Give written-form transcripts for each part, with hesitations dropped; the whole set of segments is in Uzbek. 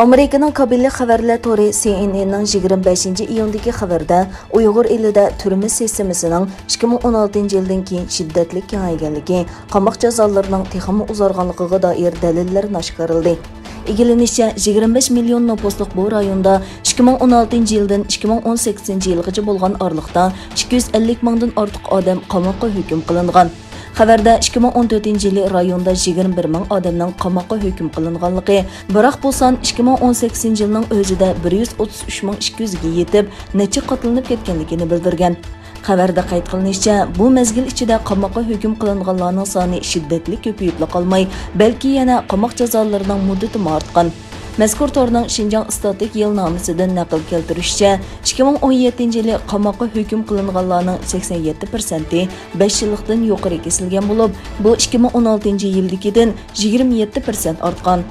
ئامېرىكىنىڭ كابىللىق خەۋەرلەر تورى CNN'نىڭ 25 iyundagi xabarda Uyg'ur elida turma sistemasining 2016 yildan keyin shiddatli kengayganligi, qamoq jazolarining texmi uzarganligiga doir dalillar oshkorildi. Egilinishcha 25 million nüfusluq bu rayonda 2016 yildan 2018 yilgacha bo'lgan oraliqda 250 mingdan ortiq odam qamoqqa hukm qilingan. Xabarda 2014 yili rayonda 21 ming odamning qamoqqa hukm qilinganligi, biroq bu son 2018 yilning o'zida 133 200 ga yetib, necha qatlanib ketganligini bildirgan. Xabarda qayd qilinishicha, bu mezgil ichida qamoqqa hukm qilinganlarning soni shiddatli ko'payib qolmay, balki yana qamoq jazolarining muddati ortgan. Mazkur torning Şinjan Statik yilnomasidan naql keltirishicha, 2017 yili qamoqqa hukm qilinganlarning 87% 5 yillikdan yuqori kesilgan bo'lib, bu 2016 yildagidan 27% ortgan.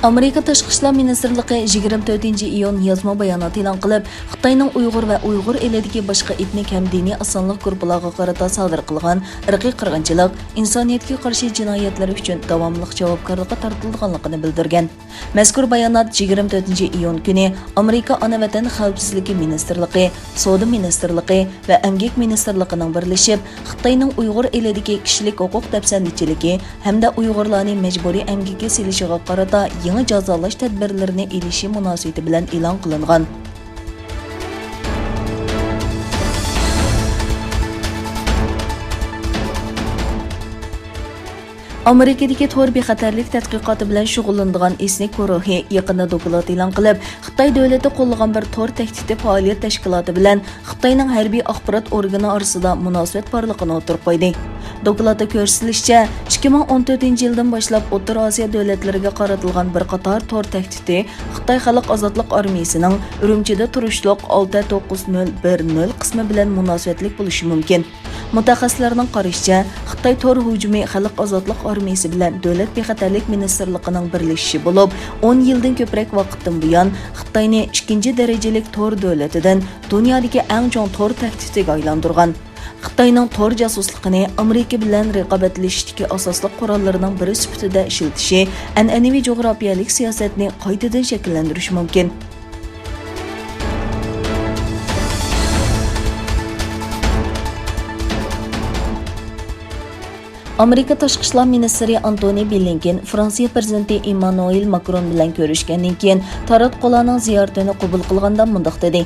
Amerika Tashqi ishlar ministiрлىقى 24-iyun yozma bayonot e'lon qilib, Xitoyning Uyg'ur va Uyg'ur elidagi boshqa etnik ham diniy asonliq guruhlarga qarata sodir qilgan irqiy qirg'inchilik, insoniyatga qarshi jinoyatlar uchun davomli javobkarlikqa tortilganligini bildirgan. Mazkur bayonot 24-iyun kuni Amerika ana vatan xavfsizligi ministiрлىقى, savdo ministiрлىقى va emgak ministiрлىقىنىڭ birlashib, Xitoyning Uyg'ur elidagi kishilik huquq dafsandichiligi hamda Uyg'urlarni majburiy emgakka silishiga qarata cazalaş tədbirlərini ilişi münasibəti bilan e'lon qilingan. Amerikadagi tor bexatarlik tadqiqoti bilan shug'ullanadigan esnik guruhi yaqinda do'klat e'lon qilib, Xitoy davlati qo'llagan bir tor tahdidi faoliyat tashkiloti bilan Xitoyning harbiy axborot organi orasida munosabat borligini o'tirib qo'ydi. Do'klatda ko'rsatilishicha, 2014 yildan boshlab O'rta Osiyo davlatlariga qaratilgan bir qator tor tahdidi Xitoy Xalq ozodlik armiyasining Urumchida turishliq 69010 qismi bilan munosabatlik bo'lishi mumkin. Mutaxassislarning qarashicha, Xitoy tor hujumi Xalq ozodlik armiyasi bilan davlat bexatarlik ministrligining birlashishi bo'lib, 10 yildan ko'proq vaqtdan buyon Xitoyni 2-darajalik tor davlatidan dunyodagi eng chong tor tahdidiga aylantirgan. Xitoyning tor josusligini Amerika bilan raqobatlashishdagi asosli qurollarining biri sifatida ishiltishi an'anaviy jo'grafiyalik siyosatni qaytadan shakllantirishi mumkin. Amerika Tashqi ishlar ministri Antony Blinken Fransiya prezidenti Emmanuel Macron bilan ko'rishgandan keyin taratqularning ziyoratini qabul qilganda mundaq dedi.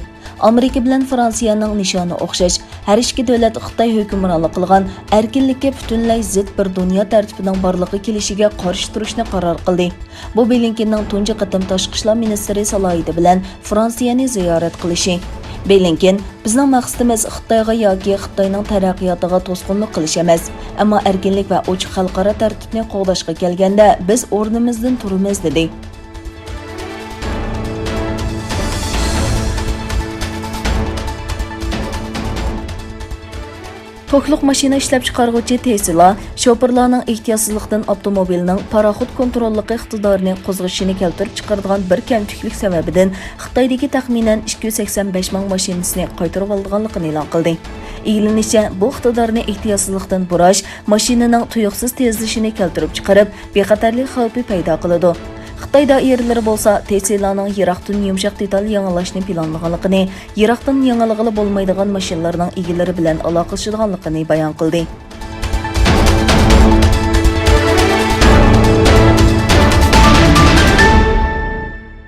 Amerika bilan Fransiyaning nishoni o'xshash. Har ikki davlat Xitoy hukmronlik qilgan erkinlikka butunlay zid bir dunyo tartibining borligi kelishiga qarshi turishni qaror qildi. Bu Blinkenning tunji qatim tashqi ishlar ministri salohiyati bilan Fransiyani ziyorat qilishi. Blinken, bizning maqsadimiz Xitoyga yoki Xitoyning taraqqiyotiga to'sqinlik qilish emas, ammo erkinlik va ochiq xalqaro tartibni qo'llashga kelganda biz o'rnimizdan turamiz dedi. To'qliq mashina ishlab chiqaruvchi Tesla shoferlarning ehtiyotsizlikdan avtomobilning paraxod kontrolligi iqtidorini qo'zg'ashini keltirib chiqaradigan bir kamchilik sababidan Xitoydagi taxminan 285 ming mashinasini qaytarib olganligini e'lon qildi. E'linishicha, bu iqtidorni ehtiyotsizlikdan burash mashinaning tuyuqsiz tezlashini keltirib chiqarib, bexatarlik xavfi paydo qiladi. Xitoy doiralari bo'lsa, Tesla'ning Yiroqdan yumshoq detal yangilashni planlaganligini, Yiroqdan yangilag'ili bo'lmaydigan mashinalarning egalari bilan aloqalashadiganligini bayon qildi.